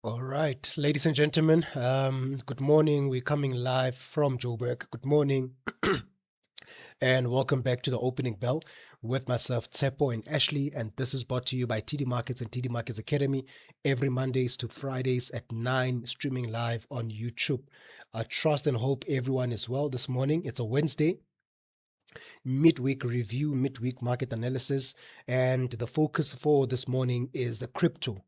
All right, ladies and gentlemen, good morning. We're coming live from Joburg. Good morning, and welcome back to the opening bell with myself, Tshepo and Ashley. And this is brought to you by TD Markets and TD Markets Academy every Mondays to Fridays at 9, streaming live on YouTube. I trust and hope everyone is well this morning. It's a Wednesday, midweek review, midweek market analysis, and the focus for this morning is the crypto.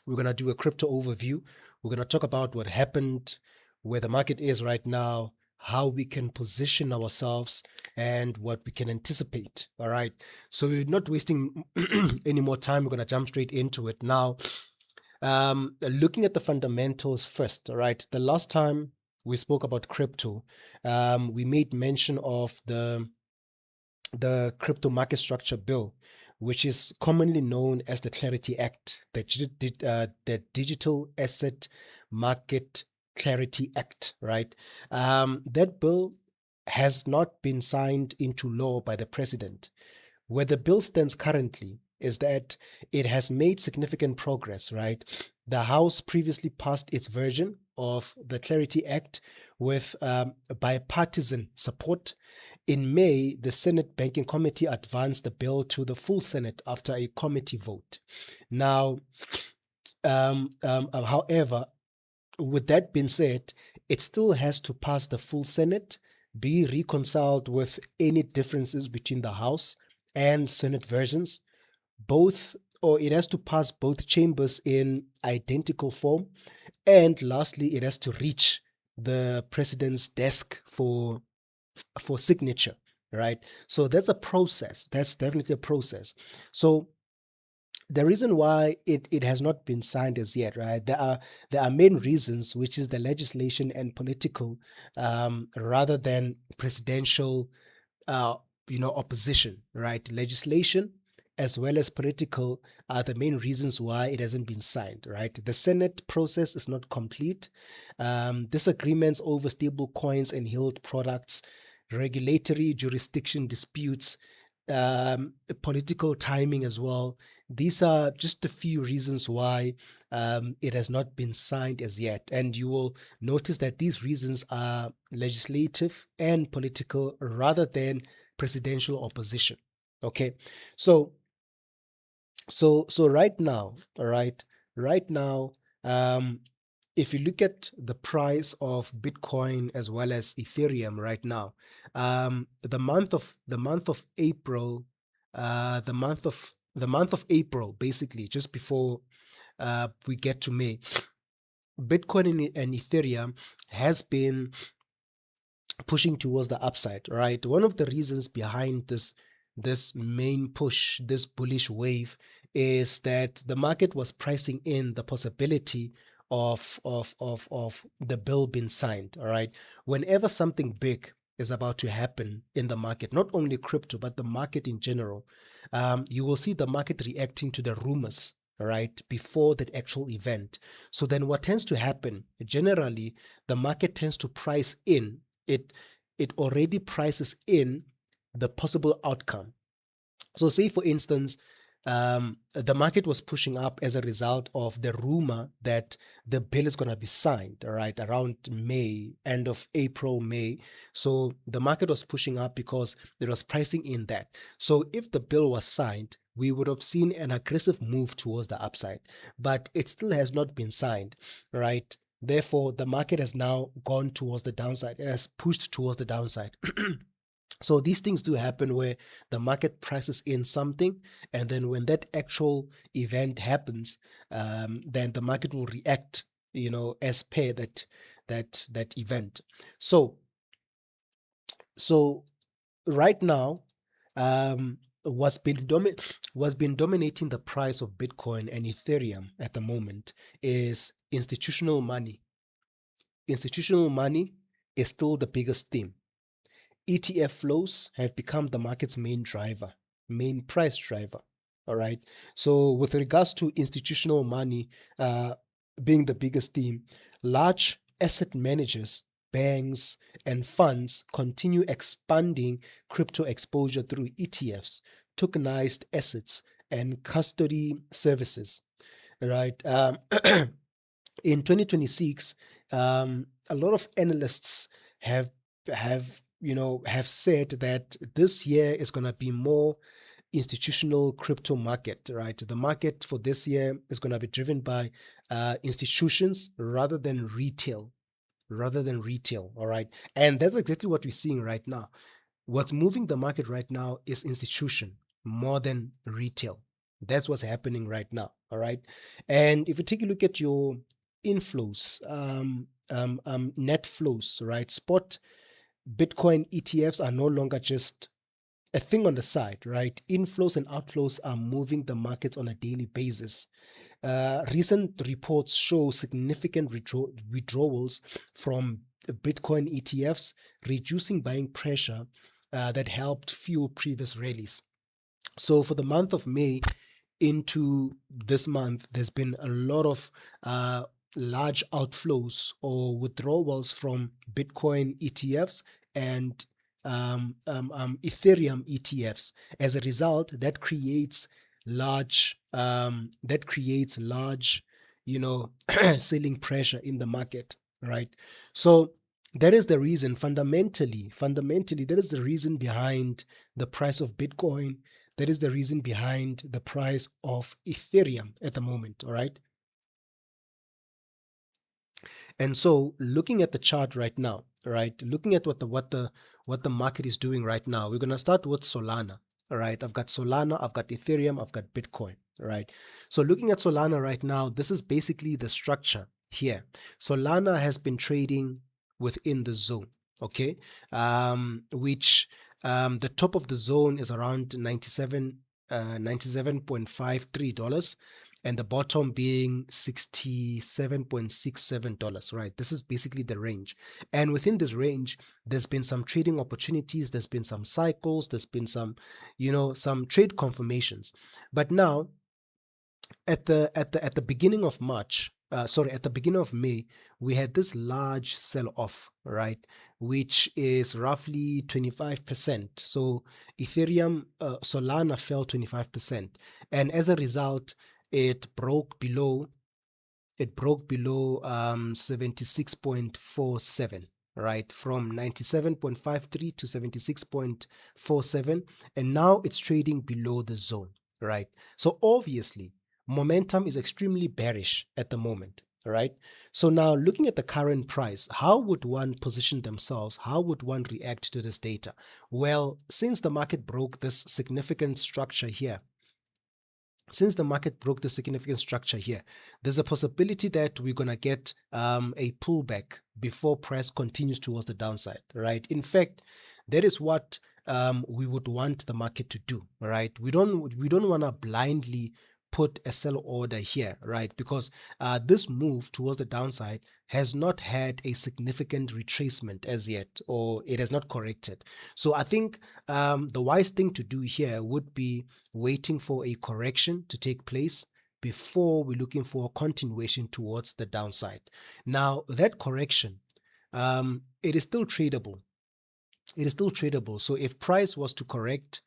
We're going to do a crypto overview. We're going to talk about what happened, where the market is right now, how we can position ourselves, and what we can anticipate. All right. So we're not wasting any more time. We're going to jump straight into it now. Looking at the fundamentals first. All right. The last time we spoke about crypto, we made mention of the crypto market structure bill, which is commonly known as the Clarity Act, the Digital Asset Market Clarity Act, right? That bill has not been signed into law by the president. Where the bill stands currently is that it has made significant progress, right? The House previously passed its version of the Clarity Act with bipartisan support. In May, the Senate Banking Committee advanced the bill to the full Senate after a committee vote. Now, however, with that being said, it still has to pass the full Senate, be reconciled with any differences between the House and Senate versions, both, or it has to pass both chambers in identical form, and lastly, it has to reach the president's desk for signature, right? So that's a process. That's definitely a process. So the reason why it has not been signed as yet, right? There are main reasons, which is the legislation and political, rather than presidential, uh, opposition, right? Legislation as well as political are the main reasons why it hasn't been signed, right? The Senate process is not complete. Disagreements over stable coins and held products, regulatory jurisdiction disputes, political timing as well. These are just a few reasons why it has not been signed as yet. And you will notice that these reasons are legislative and political rather than presidential opposition. Okay. So so right now, all right now, um, if you look at the price of Bitcoin as well as Ethereum right now, the month of April, the month of April, basically just before we get to May, Bitcoin and Ethereum has been pushing towards the upside, right? One of the reasons behind this main push, this bullish wave, is that the market was pricing in the possibility of the bill being signed. All right. Whenever something big is about to happen in the market, not only crypto, but the market in general, you will see the market reacting to the rumors, right, before that actual event. So then what tends to happen generally, the market tends to price in it it already prices in the possible outcome. So, say for instance, the market was pushing up as a result of the rumor that the bill is going to be signed, all right, around May, end of April, May. So, the market was pushing up because it was pricing in that. So, if the bill was signed, we would have seen an aggressive move towards the upside, but it still has not been signed, right? Therefore, the market has now gone towards the downside. It has pushed towards the downside. So these things do happen where the market prices in something, and then when that actual event happens, then the market will react, as per that event. So so right now, what's been dominating the price of Bitcoin and Ethereum at the moment is institutional money. Institutional money is still the biggest theme. ETF flows have become the market's main driver, main price driver. All right. So, with regards to institutional money being the biggest theme, large asset managers, banks, and funds continue expanding crypto exposure through ETFs, tokenized assets, and custody services. right? In 2026, a lot of analysts have have said that this year is going to be more institutional crypto market, right? The market for this year is going to be driven by institutions rather than retail, all right? And that's exactly what we're seeing right now. What's moving the market right now is institution more than retail. That's what's happening right now. All right. And if you take a look at your inflows, net flows, right? Spot Bitcoin ETFs are no longer just a thing on the side, right? Inflows and outflows are moving the market on a daily basis. Recent reports show significant withdrawals from Bitcoin ETFs, reducing buying pressure that helped fuel previous rallies. So for the month of May into this month, there's been a lot of large outflows or withdrawals from Bitcoin ETFs and Ethereum ETFs. As a result, that creates large, selling pressure in the market, right? So that is the reason. Fundamentally, that is the reason behind the price of Bitcoin. That is the reason behind the price of Ethereum at the moment. All right. And so looking at the chart right now, right, looking at what the market is doing right now, we're gonna start with Solana. All right. I've got Solana, I've got Ethereum, I've got Bitcoin. All right. So looking at Solana right now, this is basically the structure here. Solana has been trading within the zone. Okay. Which the top of the zone is around 97.53 and the bottom being $67.67, right? This is basically the range. And within this range, there's been some trading opportunities, there's been some cycles, there's been some trade confirmations. But now at the beginning of March, at the beginning of May, we had this large sell off, right, which is roughly 25%. So Ethereum, Solana fell 25%, and as a result, it broke below it broke below 76.47, right, from 97.53 to 76.47, and now it's trading below the zone, right? So obviously momentum is extremely bearish at the moment. Right. So now looking at the current price, how would one position themselves? How would one react to this data? Well, since the market broke this significant structure here, since the market broke the significant structure here, there's a possibility that we're going to get a pullback before price continues towards the downside, right? In fact, that is what we would want the market to do, right? We don't want to blindly put a sell order here, right? Because this move towards the downside has not had a significant retracement as yet, or it has not corrected. So I think the wise thing to do here would be waiting for a correction to take place before we're looking for a continuation towards the downside. Now, that correction, it is still tradable. It is still tradable. So if price was to correct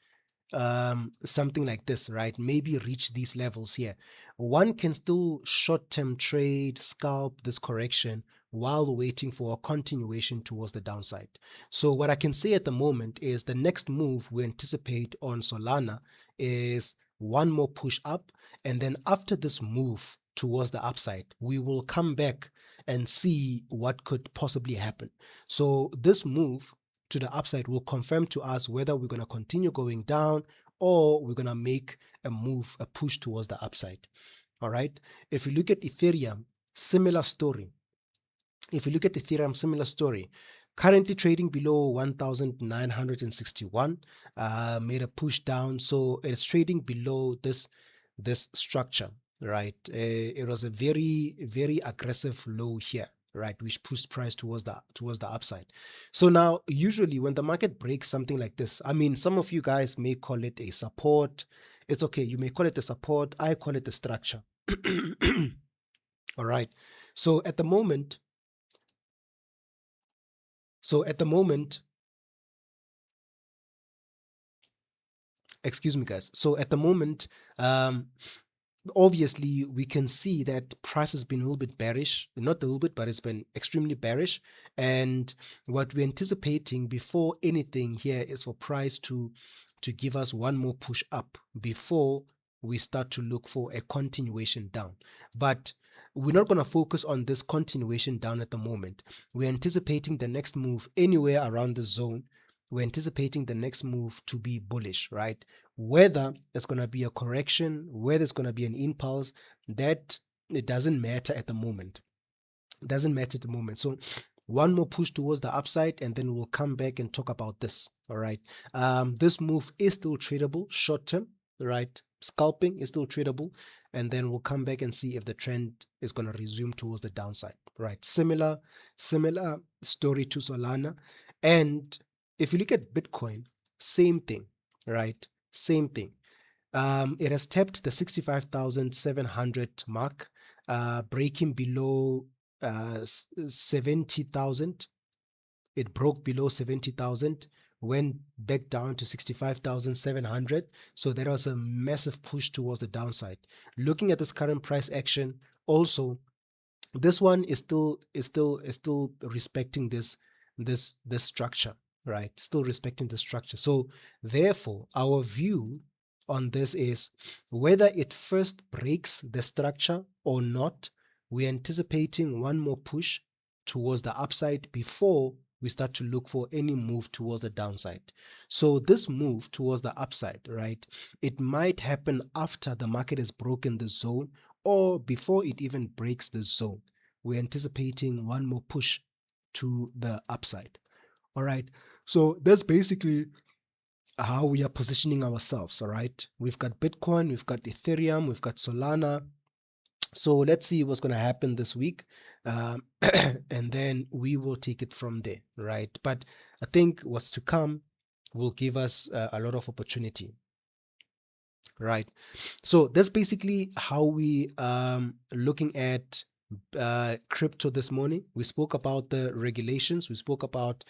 something like this, right, maybe reach these levels here, one can still short-term trade, scalp this correction while waiting for a continuation towards the downside. So what I can say at the moment is the next move we anticipate on Solana is one more push up, and then after this move towards the upside, we will come back and see what could possibly happen. So this move to the upside will confirm to us whether we're going to continue going down or we're going to make a push towards the upside. All right. If you look at Ethereum, similar story. If you look at Ethereum, similar story. Currently trading below 1,961, made a push down. So it's trading below this structure, right? It was a very, very aggressive low here, right, which pushed price towards the upside. So now, usually when the market breaks something like this, I mean, some of you guys may call it a support. It's okay. You may call it a support. I call it a structure. All right. So at the moment, so at the moment, excuse me, guys. So at the moment, um, obviously we can see that price has been a little bit bearish, not a little bit, but it's been extremely bearish. And what we're anticipating before anything here is for price to give us one more push up before we start to look for a continuation down. But we're not going to focus on this continuation down at the moment. We're anticipating the next move anywhere around the zone. We're anticipating the next move to be bullish, right? Whether it's going to be a correction, whether it's going to be an impulse, that it doesn't matter at the moment. It doesn't matter at the moment. So one more push towards the upside, and then we'll come back and talk about this. All right. This move is still tradable short term, right? Scalping is still tradable, and then we'll come back and see if the trend is going to resume towards the downside, right? Similar story to Solana. And if you look at Bitcoin, same thing, right? Same thing. It has tapped the 65,700 mark, breaking below 70,000. It broke below 70,000, went back down to 65,700. So that was a massive push towards the downside. Looking at this current price action, also this one is still respecting this structure, right? Still respecting the structure. So therefore our view on this is whether it first breaks the structure or not, we're anticipating one more push towards the upside before we start to look for any move towards the downside. So this move towards the upside, right, it might happen after the market has broken the zone or before it even breaks the zone. We're anticipating one more push to the upside. All right. So that's basically how we are positioning ourselves. All right. We've got Bitcoin, we've got Ethereum, we've got Solana. So let's see what's going to happen this week. And then we will take it from there. Right. But I think what's to come will give us a lot of opportunity. Right. So that's basically how we looking at crypto this morning. We spoke about the regulations. We spoke about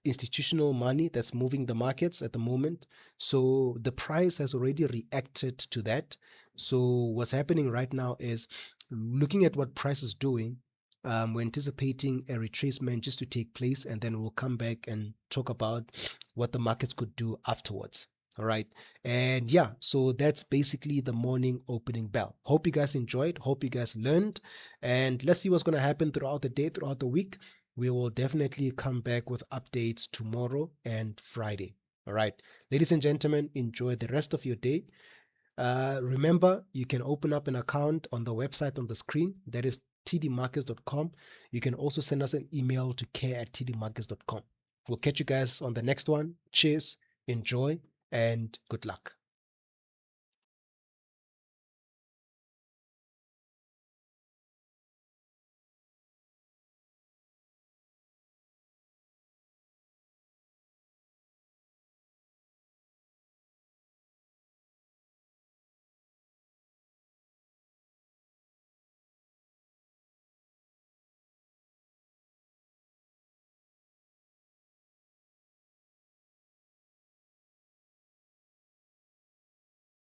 institutional money that's moving the markets at the moment. So the price has already reacted to that. So what's happening right now is looking at what price is doing. We're anticipating a retracement just to take place, and then we'll come back and talk about what the markets could do afterwards. All right. And yeah, so that's basically the morning opening bell. Hope you guys enjoyed. Hope you guys learned. And let's see what's going to happen throughout the day, throughout the week. We will definitely come back with updates tomorrow and Friday. All right. Ladies and gentlemen, enjoy the rest of your day. Remember, you can open up an account on the website on the screen. That is tdmarkets.com. You can also send us an email to care@tdmarkets.com. We'll catch you guys on the next one. Cheers. Enjoy and good luck.